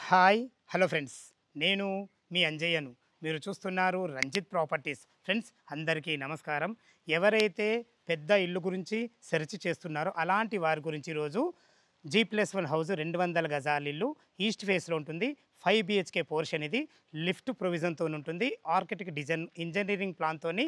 Hi hello friends. నేను మీ అంజయ్యను. మీరు చూస్తున్నారు రంజిత్ ప్రాపర్టీస్. ఫ్రెండ్స్ అందరికీ నమస్కారం. ఎవరైతే పెద్ద ఇల్లు గురించి సెర్చ్ చేస్తున్నారో అలాంటి వారి గురించి ఈరోజు G+1 హౌస్ 200 గజాల ఇల్లు ఈస్ట్ ఫేస్లో ఉంటుంది. 5 BHK పోర్షన్ ఇది. లిఫ్ట్ ప్రొవిజన్తో ఉంటుంది. ఆర్కిటెక్ట్ డిజైన్ ఇంజనీరింగ్ ప్లాన్తోని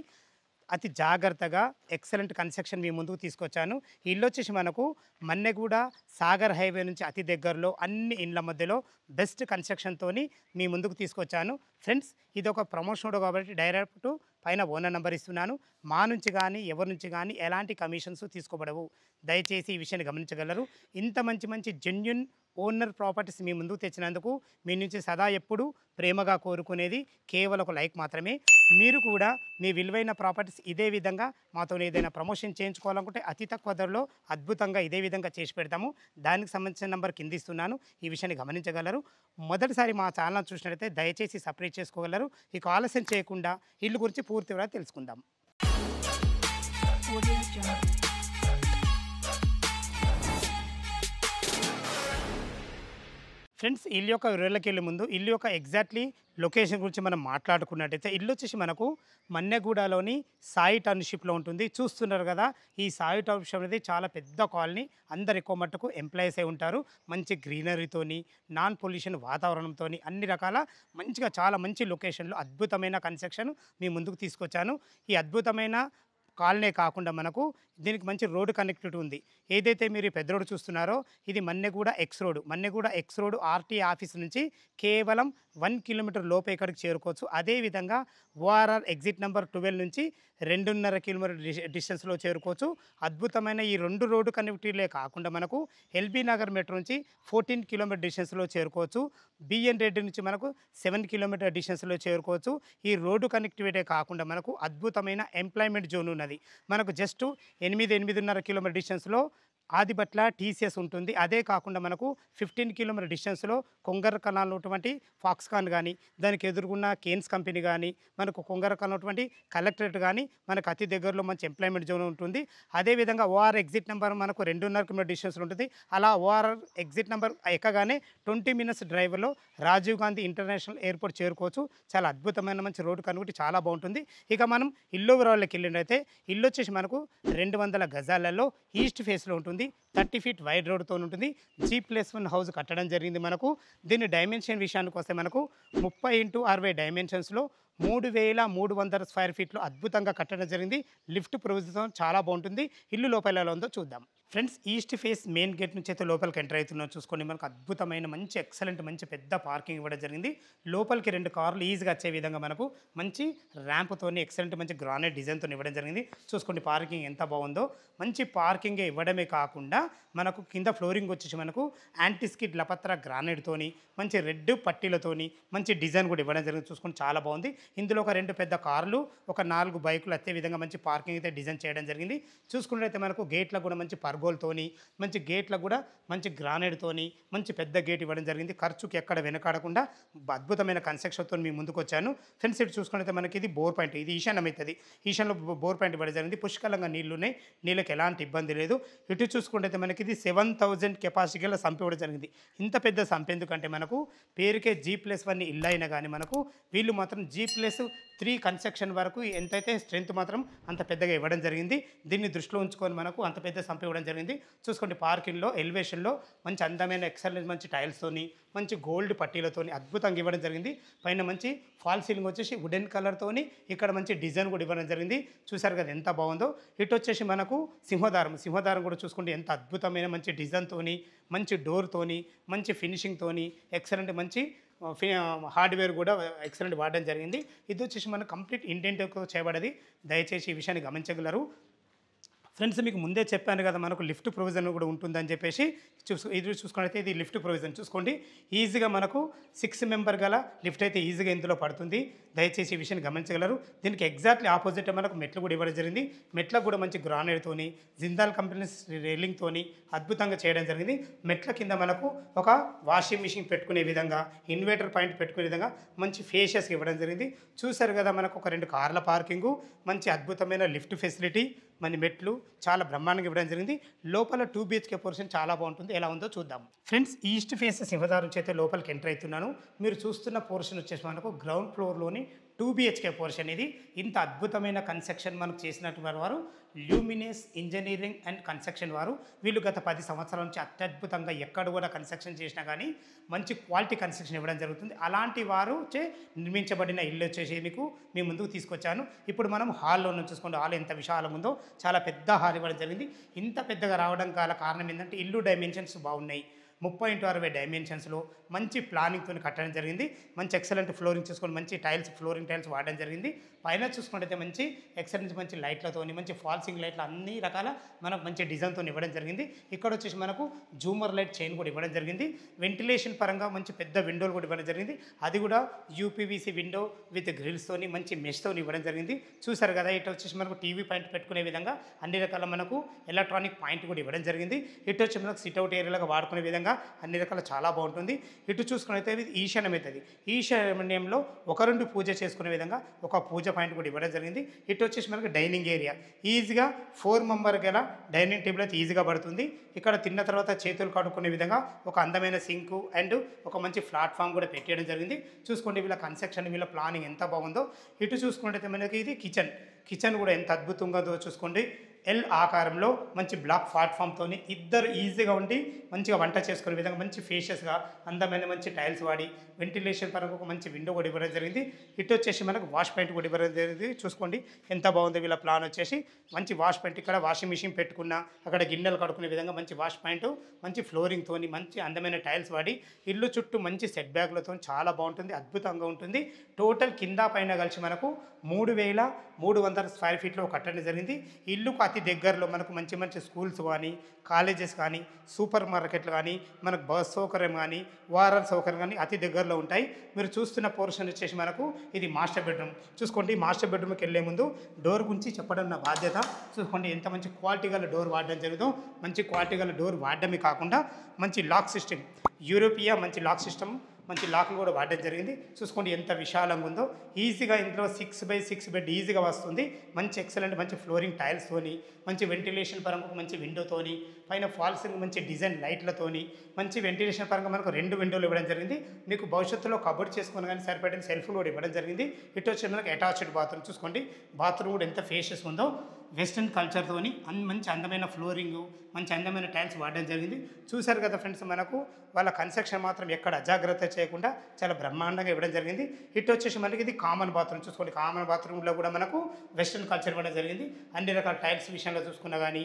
అతి జాగ్రత్తగా ఎక్సలెంట్ కన్స్ట్రక్షన్ మీ ముందుకు తీసుకొచ్చాను. ఈ ఇల్లు వచ్చేసి మనకు మన్నెగూడ సాగర్ హైవే నుంచి అతి దగ్గరలో అన్ని ఇండ్ల మధ్యలో బెస్ట్ కన్స్ట్రక్షన్తోని మీ ముందుకు తీసుకొచ్చాను. ఫ్రెండ్స్ ఇది ఒక ప్రమోషన్ కాబట్టి డైరెక్ట్ పైన ఓనర్ నెంబర్ ఇస్తున్నాను. మా నుంచి కానీ ఎవరి నుంచి కానీ ఎలాంటి కమిషన్స్ తీసుకోబడవు. దయచేసి ఈ విషయాన్ని గమనించగలరు. ఇంత మంచి మంచి జెన్యున్ ఓనర్ ప్రాపర్టీస్ మీ ముందుకు తెచ్చినందుకు మీ నుంచి సదా ఎప్పుడు ప్రేమగా కోరుకునేది కేవలం ఒక లైక్ మాత్రమే. మీరు కూడా మీ విలువైన ప్రాపర్టీస్ ఇదే విధంగా మాతో ఏదైనా ప్రమోషన్ చేయించుకోవాలనుకుంటే అతి తక్కువ ధరలో అద్భుతంగా ఇదే విధంగా చేసి పెడతాము. దానికి సంబంధించిన నెంబర్ కింద ఇస్తున్నాను. ఈ విషయాన్ని గమనించగలరు. మొదటిసారి మా ఛానల్ చూసినట్లయితే దయచేసి సబ్స్క్రైబ్ చేసుకోగలరు. ఇక ఆలస్యం చేయకుండా ఇల్లు గురించి పూర్తి వివరాలు తెలుసుకుందాం. Audio Jungle. ఫ్రెండ్స్ ఇల్లు యొక్క వివరాలకి వెళ్ళే ముందు ఇల్లు యొక్క ఎగ్జాక్ట్లీ లొకేషన్ గురించి మనం మాట్లాడుకున్నట్టయితే ఇల్లు వచ్చేసి మనకు మన్నెగూడలోని సాయి టౌన్షిప్లో ఉంటుంది. చూస్తున్నారు కదా, ఈ సాయి టౌన్షిప్ అనేది చాలా పెద్ద కాలనీ. అందరు ఎక్కువ మట్టుకు ఎంప్లాయీస్ అయి ఉంటారు. మంచి గ్రీనరీతోని నాన్ పొల్యూషన్ వాతావరణంతో అన్ని రకాల మంచిగా చాలా మంచి లొకేషన్లో అద్భుతమైన కన్స్ట్రక్షన్ మీ ముందుకు తీసుకొచ్చాను. ఈ అద్భుతమైన కాలనీ కాకుండా మనకు దీనికి మంచి రోడ్డు కనెక్టివిటీ ఉంది. ఏదైతే మీరు ఈ పెద్ద రోడ్డు చూస్తున్నారో ఇది Manneguda X road. Manneguda X road RT office నుంచి కేవలం 1 కిలోమీటర్ లోపే ఇక్కడికి చేరుకోవచ్చు. అదేవిధంగా ఓఆర్ఆర్ ఎగ్జిట్ నెంబర్ 12 నుంచి 2.5 కిలోమీటర్ డిస్టెన్స్లో చేరుకోవచ్చు. అద్భుతమైన ఈ 2 రోడ్డు కనెక్టివిటీలే కాకుండా మనకు ఎల్బీ నగర్ మెట్రో నుంచి 14 కిలోమీటర్ డిస్టెన్స్లో చేరుకోవచ్చు. బిఎన్ రెడ్డి నుంచి మనకు 7 కిలోమీటర్ డిస్టెన్స్లో చేరుకోవచ్చు. ఈ రోడ్డు కనెక్టివిటీ కాకుండా మనకు అద్భుతమైన ఎంప్లాయ్మెంట్ జోన్ ఉన్నది. మనకు జస్ట్ 8-8.5 కిలోమీటర్ డిస్టెన్స్లో ఆదిబట్ల టీసీఎస్ ఉంటుంది. అదే కాకుండా మనకు 15 కిలోమీటర్ డిస్టెన్స్లో కొంగరకలాలో ఉన్నటువంటి ఫాక్స్కాన్ కానీ, దానికి ఎదురుగున్న కేన్స్ కంపెనీ కానీ, మనకు కొంగరకలాలో ఉన్నటువంటి కలెక్టరేట్ కానీ మనకు అతి దగ్గరలో మంచి ఎంప్లాయ్మెంట్ జోన్ ఉంటుంది. అదేవిధంగా ఓఆర్ ఎగ్జిట్ నెంబర్ మనకు 2.5 కిలోమీటర్ డిస్టెన్స్లో ఉంటుంది. అలా ఓఆర్ ఎగ్జిట్ నెంబర్ ఎక్కగానే 20 మినిట్స్ డ్రైవ్లో రాజీవ్ గాంధీ ఇంటర్నేషనల్ ఎయిర్పోర్ట్ చేరుకోవచ్చు. చాలా అద్భుతమైన మంచి రోడ్డు కనుగొట్టి చాలా బాగుంటుంది. ఇక మనం ఇల్లు వివరాల్లోకి వెళ్ళినట్టయితే ఇల్లు వచ్చేసి మనకు 200 గజాలలో ఈస్ట్ ఫేస్లో ఉంటుంది. 30 ఫీట్ వైడ్ రోడ్తో ఉంటుంది. G+1 హౌస్ కట్టడం జరిగింది. మనకు దీని డైమెన్షన్ విషయానికి వస్తే మనకు 30x60 డైమెన్షన్స్లో 3,300 స్క్వేర్ ఫీట్లో అద్భుతంగా కట్టడం జరిగింది. లిఫ్ట్ ప్రొవిజన్ చాలా బాగుంటుంది. ఇల్లు లోపల ఎలా ఉందో చూద్దాం. Friends east face main gate నుంచి అయితే లోపలికి ఎంటర్ అవుతున్నాం. చూసుకోండి, మనకు అద్భుతమైన మంచి ఎక్సలెంట్ మంచి పెద్ద పార్కింగ్ ఇవ్వడం జరిగింది. లోపలికి 2 కార్లు ఈజీగా వచ్చే విధంగా మనకు మంచి ర్యాంప్తోని ఎక్సలెంట్ మంచి గ్రానైట్ డిజైన్తో ఇవ్వడం జరిగింది. చూసుకోండి పార్కింగ్ ఎంత బాగుందో. మంచి పార్కింగ్ ఇవ్వడమే కాకుండా మనకు కింద ఫ్లోరింగ్ వచ్చేసి మనకు యాంటీస్కిడ్ లపత్ర గ్రానైట్తోని మంచి రెడ్ పట్టీలతోని మంచి డిజైన్ కూడా ఇవ్వడం జరిగింది. చూసుకోండి చాలా బాగుంది. ఇందులో ఒక 2 పెద్ద కార్లు, ఒక 4 బైకులు అదే విధంగా మంచి పార్కింగ్ అయితే డిజైన్ చేయడం జరిగింది. చూసుకున్నట్లయితే మనకు గేట్లకు కూడా మంచి పర్గోల్తోని మంచి గేట్లకు కూడా మంచి గ్రానైట్తోని మంచి పెద్ద గేట్ ఇవ్వడం జరిగింది. ఖర్చుకి ఎక్కడ వెనకాడకుండా అద్భుతమైన కన్స్ట్రక్షన్తో మీ ముందుకు వచ్చాను. ఫ్రెండ్స్ ఇటు చూసుకున్నట్లయితే మనకి ఇది బోర్ పాయింట్. ఇది ఈశాన్యం అవుతుంది. ఈశాన్యంలో బోర్ పాయింట్ ఇవ్వడం జరిగింది. పుష్కలంగా నీళ్లు ఉన్నాయి. నీళ్ళకి ఎలాంటి ఇబ్బంది లేదు. ఇటు చూసుకుంటే మనకి ఇది 7,000 కెపాసిటీ గల సంప్ ఇవ్వడం జరిగింది. ఇంత పెద్ద సంప్ ఎందుకంటే మనకు పేరుకే G+1 ఇల్లు అయినా కానీ మనకు వీళ్ళు మాత్రం G+3 కన్స్ట్రక్షన్ వరకు ఎంతైతే స్ట్రెంత్ మాత్రం అంత పెద్దగా ఇవ్వడం జరిగింది. దీన్ని దృష్టిలో ఉంచుకొని మనకు అంత పెద్ద సంప్ ఇవ్వడం జరిగింది. చూసుకోండి పార్కింగ్లో ఎలివేషన్లో మంచి అందమైన ఎక్సలెంట్ మంచి టైల్స్తోని మంచి గోల్డ్ పట్టీలతోని అద్భుతంగా ఇవ్వడం జరిగింది. పైన మంచి ఫాల్ సీలింగ్ వచ్చేసి వుడెన్ కలర్తోని ఇక్కడ మంచి డిజైన్ కూడా ఇవ్వడం జరిగింది. చూసారు కదా ఎంత బాగుందో. ఇటు వచ్చేసి మనకు సింహదారం కూడా చూసుకోండి ఎంత అద్భుతమైన మంచి డిజైన్తోని మంచి డోర్తోని మంచి ఫినిషింగ్తోని ఎక్సలెంట్ మంచి హార్డ్వేర్ కూడా ఎక్సలెంట్ వాడడం జరిగింది. ఇది వచ్చేసి మనకు కంప్లీట్ ఇంటెంట్తో చేయబడేది. దయచేసి ఈ విషయాన్ని గమనించగలరు. ఫ్రెండ్స్ మీకు ముందే చెప్పాను కదా మనకు లిఫ్ట్ ప్రొవిజన్ కూడా ఉంటుందని చెప్పేసి. ఇది చూసుకున్నట్లయితే ఇది లిఫ్ట్ ప్రొవిజన్ చూసుకోండి. ఈజీగా మనకు 6 మెంబర్ గల లిఫ్ట్ అయితే ఈజీగా ఇందులో పడుతుంది. దయచేసి ఈ విషయాన్ని గమనించగలరు. దీనికి ఎగ్జాక్ట్లీ ఆపోజిట్ మనకు మెట్లు కూడా ఇవ్వడం జరిగింది. మెట్లకు కూడా మంచి గ్రానైట్తోని జిందాల్ కంపెనీస్ రైలింగ్తోని అద్భుతంగా చేయడం జరిగింది. మెట్ల కింద మనకు ఒక వాషింగ్ మిషన్ పెట్టుకునే విధంగా ఇన్వర్టర్ పాయింట్ పెట్టుకునే విధంగా మంచి ఫేషియస్గా ఇవ్వడం జరిగింది. చూసారు కదా మనకు ఒక 2 కార్ల పార్కింగు మంచి అద్భుతమైన లిఫ్ట్ ఫెసిలిటీ మన మెట్లు చాలా బ్రహ్మాండంగా ఇవ్వడం జరిగింది. లోపల 2 BHK పోర్షన్ చాలా బాగుంటుంది. ఎలా ఉందో చూద్దాం. ఫ్రెండ్స్, ఈస్ట్ ఫేస్ సింహద్వారం చేత లోపలికి ఎంటర్ అవుతున్నాను. మీరు చూస్తున్న పోర్షన్ వచ్చేసి మనకు గ్రౌండ్ ఫ్లోర్లోని 2 BHK పోర్షన్. ఇది ఇంత అద్భుతమైన కన్స్ట్రక్షన్ మనకు చేసినటువంటి వారు ల్యూమినస్ ఇంజనీరింగ్ అండ్ కన్స్ట్రక్షన్ వారు. వీళ్ళు గత 10 సంవత్సరాల నుంచి అత్యద్భుతంగా ఎక్కడ కూడా కన్స్ట్రక్షన్ చేసినా కానీ మంచి క్వాలిటీ కన్స్ట్రక్షన్ ఇవ్వడం జరుగుతుంది. అలాంటి వారు చే నిర్మించబడిన ఇల్లు వచ్చేసి మీకు మీ ముందుకు తీసుకొచ్చాను. ఇప్పుడు మనం హాల్లో నుంచి చూసుకోండి. హాల్ ఎంత విశాలంగా ఉందో, చాలా పెద్ద హాల్ ఇవ్వడం జరిగింది. ఇంత పెద్దగా రావడం గల కారణం ఏంటంటే ఇల్లు డైమెన్షన్స్ బాగున్నాయి. 30x60 డైమెన్షన్స్లో మంచి ప్లానింగ్తో కట్టడం జరిగింది. మంచి ఎక్సలెంట్ ఫ్లోరింగ్ చూసుకొని మంచి టైల్స్, ఫ్లోరింగ్ టైల్స్ వాడడం జరిగింది. పైన చూసుకుంటే మంచి ఎక్సలెంట్ మంచి లైట్లతో, మంచి ఫాల్సింగ్ లైట్లు, అన్ని రకాల మనకు మంచి డిజైన్తో ఇవ్వడం జరిగింది. ఇక్కడ వచ్చేసి మనకు జూమర్ లైట్ చైన్ కూడా ఇవ్వడం జరిగింది. వెంటిలేషన్ పరంగా మంచి పెద్ద విండోలు కూడా ఇవ్వడం జరిగింది. అది కూడా యూపీవీసీ విండో విత్ గ్రిల్స్తోని మంచి మెష్తో ఇవ్వడం జరిగింది. చూసారు కదా, ఇటు వచ్చేసి మనకు టీవీ పాయింట్ పెట్టుకునే విధంగా అన్ని రకాల మనకు ఎలక్ట్రానిక్ పాయింట్ కూడా ఇవ్వడం జరిగింది. ఇటు వచ్చి మనకు సిట్అవుట్ ఏరియాలుగా వాడుకునే విధంగా అన్ని రకాల చాలా బాగుంటుంది. ఇటు చూసుకున్నైతే ఇది ఈశాన్యం అవుతుంది. ఈశాన్యంలో ఒకరుండి పూజ చేసుకునే విధంగా ఒక పూజ పాయింట్ కూడా ఇవ్వడం జరిగింది. ఇటు వచ్చేసి మనకి డైనింగ్ ఏరియా, ఈజీగా 4 మెంబర్ గల డైనింగ్ టేబుల్ అయితే ఈజీగా పడుతుంది. ఇక్కడ తిన్న తర్వాత చేతులు కడుక్కునే విధంగా ఒక అందమైన సింకు అండ్ ఒక మంచి ప్లాట్ఫామ్ కూడా పెట్టేయడం జరిగింది. చూసుకోండి వీళ్ళ కన్స్ట్రక్షన్, వీళ్ళ ప్లానింగ్ ఎంత బాగుందో. ఇటు చూసుకుంటే మనకి ఇది కిచెన్ కూడా ఎంత అద్భుతంగా ఉందో చూసుకోండి. ఎల్ ఆకారంలో మంచి బ్లాక్ ప్లాట్ఫామ్తో ఇద్దరు ఈజీగా ఉండి మంచిగా వంట చేసుకునే విధంగా మంచి ఫేషియస్గా అందమైన మంచి టైల్స్ వాడి వెంటిలేషన్ పరంగా ఒక మంచి విండో కూడా ఇవ్వడం జరిగింది. ఇటు వచ్చేసి మనకు వాష్ పాయింట్ కూడా ఇవ్వడం జరిగింది. చూసుకోండి ఎంత బాగుందో వీళ్ళ ప్లాన్ వచ్చేసి. మంచి వాష్ పాయింట్, ఇక్కడ వాషింగ్ మిషన్ పెట్టుకున్న, అక్కడ గిన్నెలు కడుక్కునే విధంగా మంచి వాష్ పాయింట్, మంచి ఫ్లోరింగ్తో మంచి అందమైన టైల్స్ వాడి ఇల్లు చుట్టూ మంచి సెట్ బ్యాక్లతో చాలా బాగుంటుంది, అద్భుతంగా ఉంటుంది. టోటల్ కింద పైన కలిసి మనకు 3300 స్క్వేర్ ఫీట్లో కట్టడం జరిగింది. ఇల్లుకు అతి దగ్గరలో మనకు మంచి స్కూల్స్ కానీ, కాలేజెస్ కానీ, సూపర్ మార్కెట్లు కానీ, మనకు బస్ సౌకర్యం కానీ, వారల్ సౌకర్యం కానీ అతి దగ్గరలో ఉంటాయి. మీరు చూస్తున్న పోర్షన్ వచ్చేసి మనకు ఇది మాస్టర్ బెడ్రూమ్. చూసుకోండి, మాస్టర్ బెడ్రూమ్కి వెళ్ళే ముందు డోర్ గురించి చెప్పడం నా బాధ్యత. చూసుకోండి ఎంత మంచి క్వాలిటీ గల డోర్ వాడడం జరుగుతుందో. మంచి క్వాలిటీ గల డోర్ వాడడమే కాకుండా మంచి లాక్ సిస్టమ్, యూరోపియా మంచి లాక్ సిస్టమ్, మంచి లాక్లు కూడా వాడడం జరిగింది. చూసుకోండి ఎంత విశాలంగా ఉందో. ఈజీగా ఇందులో 6x6 బెడ్ ఈజీగా వస్తుంది. మంచి ఎక్సలెంట్ మంచి ఫ్లోరింగ్ టైల్స్తోని, మంచి వెంటిలేషన్ పరంగా ఒక మంచి విండోతోని, పైన ఫాల్సింగ్ మంచి డిజైన్ లైట్లతోని, మంచి వెంటిలేషన్ పరంగా మనకు 2 విండోలు ఇవ్వడం జరిగింది. మీకు భవిష్యత్తులో కబోర్డ్ చేసుకుని కానీ సరిపడిన సెల్ఫ్లు కూడా ఇవ్వడం జరిగింది. ఇటు వచ్చి మనకు అటాచ్డ్ బాత్రూమ్. చూసుకోండి బాత్రూమ్ కూడా ఎంత ఫేషియస్ ఉందో. వెస్ట్రన్ కల్చర్తోని మంచి అందమైన ఫ్లోరింగు, మంచి అందమైన టైల్స్ వాడడం జరిగింది. చూశారు కదా ఫ్రెండ్స్, మనకు వాళ్ళ కన్స్ట్రక్షన్ మాత్రం ఎక్కడ అజాగ్రత్త చేయకుండా చాలా బ్రహ్మాండంగా ఇవ్వడం జరిగింది. ఇటు వచ్చేసి మనకి ఇది కామన్ బాత్రూమ్. చూసుకోండి, కామన్ బాత్రూంలో కూడా మనకు వెస్ట్రన్ కల్చర్ ఇవ్వడం జరిగింది. అన్ని రకాల టైల్స్ విషయంలో చూసుకున్నా కానీ,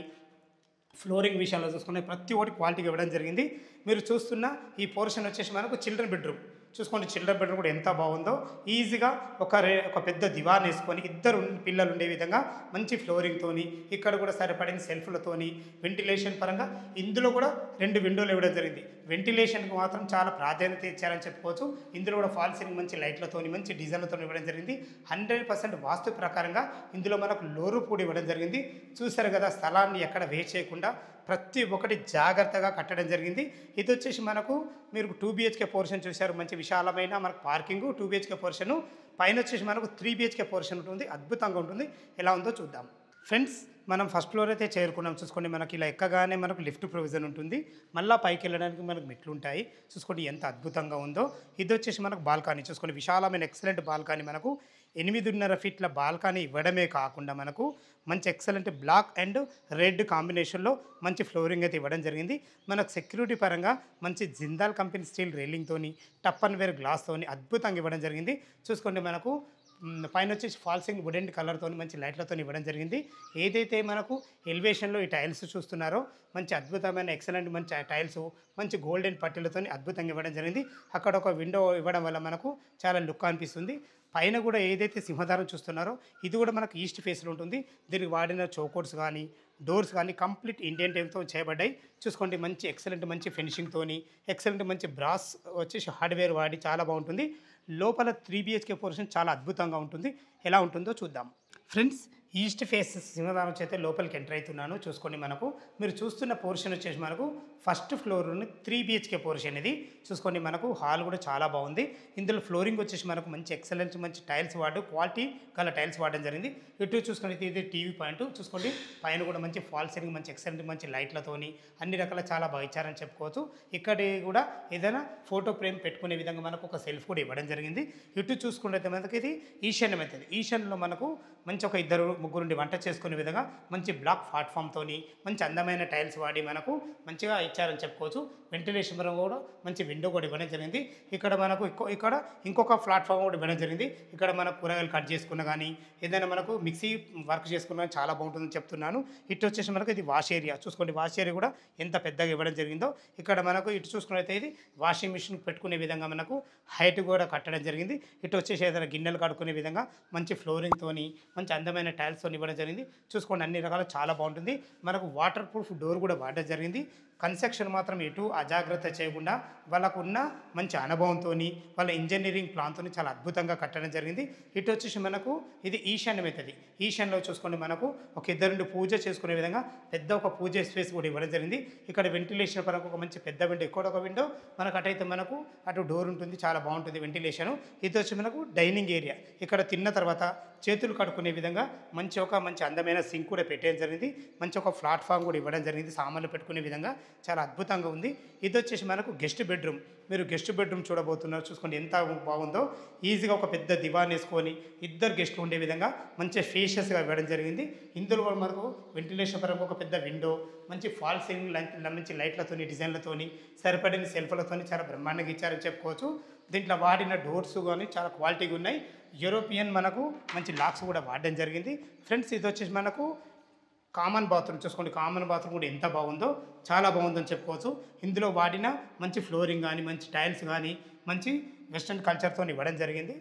ఫ్లోరింగ్ విషయంలో చూసుకునే ప్రతి ఒక్కటి క్వాలిటీగా ఇవ్వడం జరిగింది. మీరు చూస్తున్న ఈ పోర్షన్ వచ్చేసి మనకు చిల్డ్రన్ బెడ్రూమ్. చూసుకోండి చిల్డ్రన్ బెడ్రూమ్ కూడా ఎంత బాగుందో. ఈజీగా ఒక పెద్ద దివాన్ వేసుకొని ఇద్దరు పిల్లలు ఉండే విధంగా మంచి ఫ్లోరింగ్తోని, ఇక్కడ కూడా సరిపడిన సెల్ఫ్లతోని, వెంటిలేషన్ పరంగా ఇందులో కూడా 2 విండోలు ఇవ్వడం జరిగింది. వెంటిలేషన్కి మాత్రం చాలా ప్రాధాన్యత ఇచ్చారని చెప్పుకోవచ్చు. ఇందులో కూడా ఫాల్ సీలింగ్ మంచి లైట్లతోని, మంచి డిజైన్లతో ఇవ్వడం జరిగింది. 100% వాస్తు ప్రకారంగా ఇందులో మనకు లోరు కూడా ఇవ్వడం జరిగింది. చూశారు కదా, స్థలాన్ని ఎక్కడ వేస్ట్ చేయకుండా ప్రతి ఒక్కటి జాగ్రత్తగా కట్టడం జరిగింది. ఇది వచ్చేసి మనకు మీరు 2 BHK పోర్షన్ చూశారు. మంచి విశాలమైన మనకు పార్కింగ్ 2 BHK పోర్షను. పైన వచ్చేసి మనకు 3 BHK పోర్షన్ ఉంటుంది. అద్భుతంగా ఉంటుంది. ఎలా ఉందో చూద్దాం ఫ్రెండ్స్. మనం ఫస్ట్ ఫ్లోర్ అయితే చేరుకున్నాం. చూసుకోండి, మనకి ఇలా ఎక్కగానే మనకు లిఫ్ట్ ప్రొవిజన్ ఉంటుంది. మళ్ళీ పైకి వెళ్ళడానికి మనకు మెట్లు ఉంటాయి. చూసుకోండి ఎంత అద్భుతంగా ఉందో. ఇది వచ్చేసి మనకు బాల్కనీ. చూసుకోండి విశాలమైన ఎక్సలెంట్ బాల్కనీ. మనకు 8.5 ఫీట్ల బాల్కనీ ఇవ్వడమే కాకుండా మనకు మంచి ఎక్సలెంట్ బ్లాక్ అండ్ రెడ్ కాంబినేషన్లో మంచి ఫ్లోరింగ్ అయితే ఇవ్వడం జరిగింది. మనకు సెక్యూరిటీ పరంగా మంచి జిందాల్ కంపెనీ స్టీల్ రైలింగ్తోని, టప్ అండ్ వేర్ గ్లాస్తోని అద్భుతంగా ఇవ్వడం జరిగింది. చూసుకోండి మనకు పైన వచ్చేసి ఫాల్సింగ్ వుడెన్ కలర్తో మంచి లైట్లతో ఇవ్వడం జరిగింది. ఏదైతే మనకు ఎలివేషన్లో ఈ టైల్స్ చూస్తున్నారో మంచి అద్భుతమైన ఎక్సలెంట్ మంచి టైల్స్, మంచి గోల్డెన్ పట్టీలతో అద్భుతంగా ఇవ్వడం జరిగింది. అక్కడ ఒక విండో ఇవ్వడం వల్ల మనకు చాలా లుక్ అనిపిస్తుంది. పైన కూడా ఏదైతే సింహద్వారం చూస్తున్నారో ఇది కూడా మనకు ఈస్ట్ ఫేస్లో ఉంటుంది. దీనికి వాడిన చౌకోట్స్ కానీ, డోర్స్ కానీ కంప్లీట్ ఇండియన్ టైమ్తో చేయబడ్డాయి. చూసుకోండి మంచి ఎక్సలెంట్ మంచి ఫినిషింగ్తోని, ఎక్సలెంట్ మంచి బ్రాస్ వచ్చేసి హార్డ్వేర్ వాడి చాలా బాగుంటుంది. లోపల 3 BHK పోర్షన్ చాలా అద్భుతంగా ఉంటుంది. ఎలా ఉంటుందో చూద్దాం ఫ్రెండ్స్. ఈస్ట్ ఫేస్ సింహద్వారం చేత లోపలికి ఎంటర్ అవుతున్నాను. చూసుకోండి, మనకు మీరు చూస్తున్న పోర్షన్ వచ్చేసి మనకు ఫస్ట్ ఫ్లోర్‌లోని 3 బీహెచ్‌కే పోర్షన్ ఇది. చూసుకోండి మనకు హాల్ కూడా చాలా బాగుంది. ఇందులో ఫ్లోరింగ్ వచ్చేసి మనకు మంచి ఎక్సలెంట్ మంచి టైల్స్ క్వాలిటీ గల టైల్స్ వాడడం జరిగింది. ఇటు చూసుకున్నట్లయితే ఇది టీవీ పాయింట్. చూసుకోండి పైన కూడా మంచి ఫాల్ సీలింగ్ మంచి ఎక్సలెంట్ మంచి లైట్లతోని అన్ని రకాల చాలా బాగా ఇచ్చారని చెప్పుకోవచ్చు. ఇక్కడ కూడా ఏదైనా ఫోటో ఫ్రేమ్ పెట్టుకునే విధంగా మనకు ఒక సెల్ఫ్ కూడా ఇవ్వడం జరిగింది. ఇటు చూసుకున్నట్లయితే మనకి ఇది ఈశాన్యం అవుతుంది. ఈశాన్యంలో మనకు మంచి ఒక ఇద్దరు ముగ్గురుండి వంట చేసుకునే విధంగా మంచి బ్లాక్ ప్లాట్ఫామ్‌తోని మంచి అందమైన టైల్స్ వాడి మనకు మంచిగా ఇచ్చారని చెప్పుకోవచ్చు. వెంటిలేషన్ పరంగా కూడా మంచి విండో కూడా ఇవ్వడం జరిగింది. ఇక్కడ మనకు ఇక్కడ ఇంకొక ప్లాట్ఫామ్ కూడా ఇవ్వడం జరిగింది. ఇక్కడ మనకు కూరగాయలు కట్ చేసుకున్న కానీ ఏదైనా మనకు మిక్సీ వర్క్ చేసుకున్న చాలా బాగుంటుందని చెప్తున్నాను. ఇటు వచ్చేసి మనకు ఇది వాష్ ఏరియా. చూసుకోండి వాష్ ఏరియా కూడా ఎంత పెద్దగా ఇవ్వడం జరిగిందో. ఇక్కడ మనకు ఇటు చూసుకున్నట్లయితే ఇది వాషింగ్ మిషన్ పెట్టుకునే విధంగా మనకు హైట్ కూడా కట్టడం జరిగింది. ఇటు వచ్చేసి ఏదైనా గిన్నెలు కడుక్కునే విధంగా మంచి ఫ్లోరింగ్‌తోని మంచి అందమైన టైల్స్‌తోని ఇవ్వడం జరిగింది. చూసుకోండి అన్ని రకాల చాలా బాగుంటుంది. మనకు వాటర్ ప్రూఫ్ డోర్ కూడా వాడడం జరిగింది. కన్స్ట్రక్షన్ మాత్రం ఎటు అజాగ్రత్త చేయకుండా వాళ్ళకున్న మంచి అనుభవంతోని వాళ్ళ ఇంజనీరింగ్ ప్లాన్‌తోని చాలా అద్భుతంగా కట్టడం జరిగింది. ఇటు వచ్చేసి మనకు ఇది ఈశాన్యం అవుతుంది. ఈశాన్యంలో చూసుకోండి మనకు ఒక ఇద్దరు పూజ చేసుకునే విధంగా పెద్ద ఒక పూజ స్పేస్ కూడా ఇవ్వడం జరిగింది. ఇక్కడ వెంటిలేషన్ పరంగా ఒక మంచి పెద్ద విండో, ఇక్కడ ఒక విండో మనకు అటైతే మనకు అటు డోర్ ఉంటుంది, చాలా బాగుంటుంది వెంటిలేషన్. ఇది వచ్చి మనకు డైనింగ్ ఏరియా. ఇక్కడ తిన్న తర్వాత చేతులు కడుక్కునే విధంగా మంచి అందమైన సింక్ కూడా పెట్టడం జరిగింది. మంచి ఒక ప్లాట్ఫామ్ కూడా ఇవ్వడం జరిగింది సామాన్లు పెట్టుకునే విధంగా, చాలా అద్భుతంగా ఉంది. ఇది వచ్చేసి మనకు గెస్ట్ బెడ్రూమ్. మీరు గెస్ట్ బెడ్రూమ్ చూడబోతున్నారు. చూసుకోండి ఎంత బాగుందో. ఈజీగా ఒక పెద్ద దివాన్ వేసుకొని ఇద్దరు గెస్ట్లు ఉండే విధంగా మంచి స్పేషియస్‌గా ఇవ్వడం జరిగింది. ఇందులో కూడా మనకు వెంటిలేషన్ పరంగా ఒక పెద్ద విండో, మంచి ఫాల్ సీలింగ్ మంచి లైట్లతోని డిజైన్లతోని సరిపడిన సెల్ఫ్లతోని చాలా బ్రహ్మాండంగా ఇచ్చారని చెప్పుకోవచ్చు. దీంట్లో వాడిన డోర్స్ కానీ చాలా క్వాలిటీగా ఉన్నాయి. యూరోపియన్ మనకు మంచి లాక్స్ కూడా వాడడం జరిగింది. ఫ్రెండ్స్ ఇది వచ్చేసి మనకు కామన్ బాత్రూమ్. చూసుకోండి కామన్ బాత్రూమ్ కూడా ఎంత బాగుందో, చాలా బాగుందని చెప్పుకోవచ్చు. ఇందులో వాడిన మంచి ఫ్లోరింగ్ కానీ మంచి టైల్స్ కానీ మంచి వెస్ట్రన్ కల్చర్తో ఇవ్వడం జరిగింది.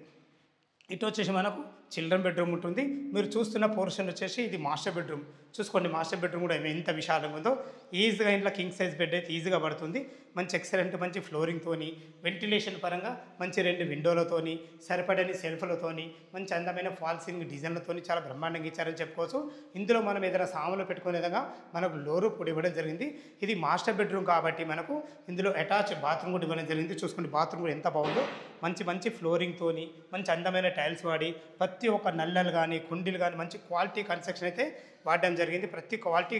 ఇటు వచ్చేసి మనకు చిల్డ్రన్ బెడ్రూమ్ ఉంటుంది. మీరు చూస్తున్న పోర్షన్ వచ్చేసి ఇది మాస్టర్ బెడ్రూమ్. చూసుకోండి మాస్టర్ బెడ్రూమ్ కూడా ఎంత విశాలంగా ఉందో. ఈజీగా ఇంట్లో కింగ్ సైజ్ బెడ్ అయితే ఈజీగా పడుతుంది. మంచి ఎక్సలెంట్ మంచి ఫ్లోరింగ్తోని వెంటిలేషన్ పరంగా మంచి 2 విండోలతోని సరిపడని సెల్ఫ్లతోని మంచి అందమైన ఫాల్ సీలింగ్ డిజైన్లతోని చాలా బ్రహ్మాండంగా ఇచ్చారని చెప్పుకోవచ్చు. ఇందులో మనం ఏదైనా సామాన్లు పెట్టుకునే విధంగా మనకు లోరు కూడా ఇవ్వడం జరిగింది. ఇది మాస్టర్ బెడ్రూమ్ కాబట్టి మనకు ఇందులో అటాచ్ బాత్రూమ్ కూడా ఇవ్వడం జరిగింది. చూసుకోండి బాత్రూమ్ కూడా ఎంత బాగుందో. మంచి ఫ్లోరింగ్తోని మంచి అందమైన టైల్స్ వాడి ప్రతి ఒక్క నల్లలు కానీ కుండీలు కానీ మంచి క్వాలిటీ కన్స్ట్రక్షన్ అయితే వాడడం జరిగింది. ప్రతి క్వాలిటీ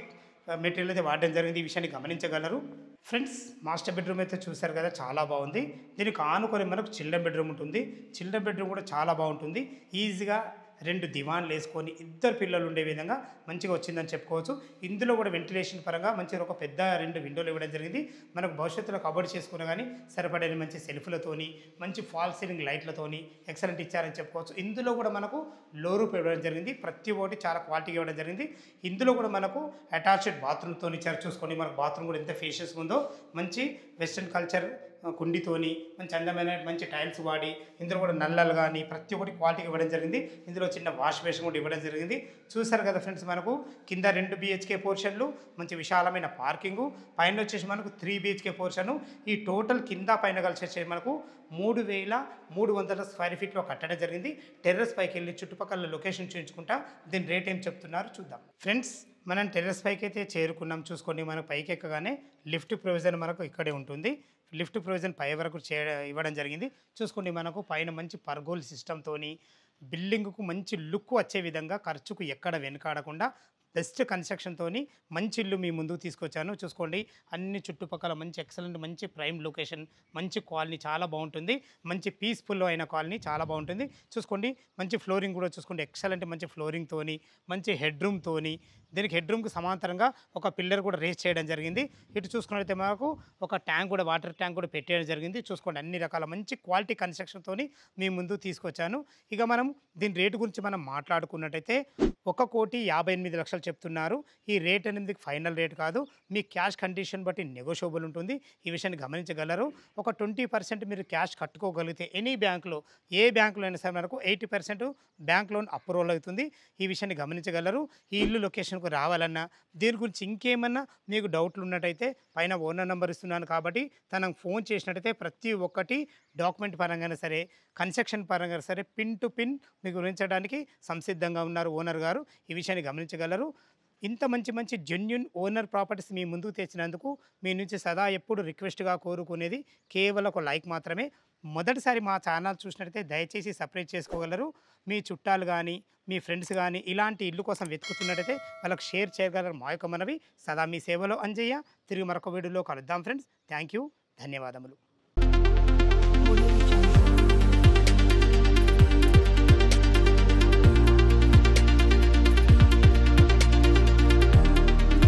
మెటీరియల్ అయితే వాడడం జరిగింది. ఈ విషయాన్ని గమనించగలరు. ఫ్రెండ్స్ మాస్టర్ బెడ్రూమ్ అయితే చూశారు కదా, చాలా బాగుంది. దీనికి ఆనుకొని మనకు చిల్డ్రన్ బెడ్రూమ్ ఉంటుంది. చిల్డ్రన్ బెడ్రూమ్ కూడా చాలా బాగుంటుంది. ఈజీగా 2 దివాన్లు వేసుకొని ఇద్దరు పిల్లలు ఉండే విధంగా మంచిగా వచ్చిందని చెప్పుకోవచ్చు. ఇందులో కూడా వెంటిలేషన్ పరంగా మంచిగా ఒక పెద్ద 2 విండోలు ఇవ్వడం జరిగింది. మనకు భవిష్యత్తులో కబోర్డ్ చేసుకున్నా కానీ సరిపడని మంచి సెల్ఫ్లతోని మంచి ఫాల్ సీలింగ్ లైట్లతోని ఎక్సలెంట్ ఇచ్చారని చెప్పుకోవచ్చు. ఇందులో కూడా మనకు లో రూప్ ఇవ్వడం జరిగింది. ప్రతి ఒక్కటి చాలా క్వాలిటీగా ఇవ్వడం జరిగింది. ఇందులో కూడా మనకు అటాచ్డ్ బాత్రూమ్తో ఇచ్చారు. చూసుకోండి మనకు బాత్రూమ్ కూడా ఎంత ఫేషియస్గా ఉందో. మంచి వెస్ట్రన్ కల్చర్ కుండితోని మంచి అందమైన మంచి టైల్స్ వాడి ఇందులో కూడా నల్లలు కానీ ప్రతి ఒక్కటి క్వాలిటీగా ఇవ్వడం జరిగింది. ఇందులో చిన్న వాష్ బేసిన్ కూడా ఇవ్వడం జరిగింది. చూసారు కదా ఫ్రెండ్స్, మనకు కింద 2 BHK పోర్షన్లు, మంచి విశాలమైన పార్కింగు, పైన వచ్చేసి మనకు 3 BHK పోర్షను. ఈ టోటల్ కింద పైన కలిసి వచ్చేసి మనకు 3,300 స్క్వేర్ ఫీట్లో కట్టడం జరిగింది. టెర్రస్ పైకి వెళ్ళి చుట్టుపక్కల లొకేషన్ చూపించుకుంటా దీని రేట్ ఏం చెప్తున్నారు చూద్దాం. ఫ్రెండ్స్ మనం టెర్రస్ పైకి అయితే చేరుకున్నాం. చూసుకోండి మనకు పైకి ఎక్కగానే లిఫ్ట్ ప్రొవిజన్ మనకు ఇక్కడే ఉంటుంది. లిఫ్ట్ ప్రొవిజన్ పై వరకు ఇవ్వడం జరిగింది. చూసుకోండి మనకు పైన మంచి పర్గోల్ సిస్టమ్తోని బిల్డింగ్కు మంచి లుక్ వచ్చే విధంగా ఖర్చుకు ఎక్కడ వెనుకాడకుండా బెస్ట్ కన్స్ట్రక్షన్తోని మంచి ఇల్లు మీ ముందుకు తీసుకొచ్చాను. చూసుకోండి అన్ని చుట్టుపక్కల మంచి ఎక్సలెంట్ మంచి ప్రైమ్ లొకేషన్, మంచి కాలనీ చాలా బాగుంటుంది. మంచి పీస్ఫుల్ అయిన కాలనీ చాలా బాగుంటుంది. చూసుకోండి మంచి ఫ్లోరింగ్ కూడా చూసుకోండి ఎక్సలెంట్ మంచి ఫ్లోరింగ్తోని మంచి హెడ్ రూమ్తోని దీనికి హెడ్ రూమ్కి సమాంతరంగా ఒక పిల్లర్ కూడా రేస్ చేయడం జరిగింది. ఇటు చూసుకున్నట్లయితే మనకు ఒక ట్యాంక్ కూడా వాటర్ ట్యాంక్ కూడా పెట్టేయడం జరిగింది. చూసుకోండి అన్ని రకాల మంచి క్వాలిటీ కన్స్ట్రక్షన్తోని మీ ముందు తీసుకొచ్చాను. ఇక మనం దీని రేటు గురించి మనం మాట్లాడుకున్నట్టయితే 1,58,00,000 చెప్తున్నారు. ఈ రేట్ అనేది ఫైనల్ రేట్ కాదు, మీ క్యాష్ కండిషన్ బట్టి నెగోషియబుల్ ఉంటుంది. ఈ విషయాన్ని గమనించగలరు. ఒక 20% మీరు క్యాష్ కట్టుకోగలిగితే ఎనీ బ్యాంకులో ఏ బ్యాంకులో అయినా సరే మనకు 80% బ్యాంక్ లోన్ అప్రూవల్ అవుతుంది. ఈ విషయాన్ని గమనించగలరు. ఈ ఇల్లు లొకేషన్కు రావాలన్నా దీని గురించి ఇంకేమన్నా మీకు డౌట్లు ఉన్నట్టయితే పైన ఓనర్ నెంబర్ ఇస్తున్నాను కాబట్టి తనకు ఫోన్ చేసినట్టయితే ప్రతి ఒక్కటి డాక్యుమెంట్ పరంగా సరే కన్స్ట్రక్షన్ పరంగా సరే పిన్ టు పిన్ మీకు వివరించడానికి సంసిద్ధంగా ఉన్నారు ఓనర్ గారు. ఈ విషయాన్ని గమనించగలరు. ఇంత మంచి మంచి జెన్యూన్ ఓనర్ ప్రాపర్టీస్ మీ ముందుకు తెచ్చినందుకు మీ నుంచి సదా ఎప్పుడు రిక్వెస్ట్‌గా కోరుకునేది కేవలం ఒక లైక్ మాత్రమే. మొదటిసారి మా ఛానల్ చూసినట్టయితే దయచేసి సబ్‌స్క్రైబ్ చేసుకోగలరు. మీ చుట్టాలు గానీ, మీ ఫ్రెండ్స్ గానీ ఇలాంటి ఇల్లు కోసం వెతుకుతున్నట్టయితే వాళ్ళకి షేర్ చేయగలరు మా యొక్క మనవి. సదా మీ సేవలో అంజయ్య. తిరిగి మరొక వీడియోలో కలుద్దాం ఫ్రెండ్స్. Thank you. ధన్యవాదములు.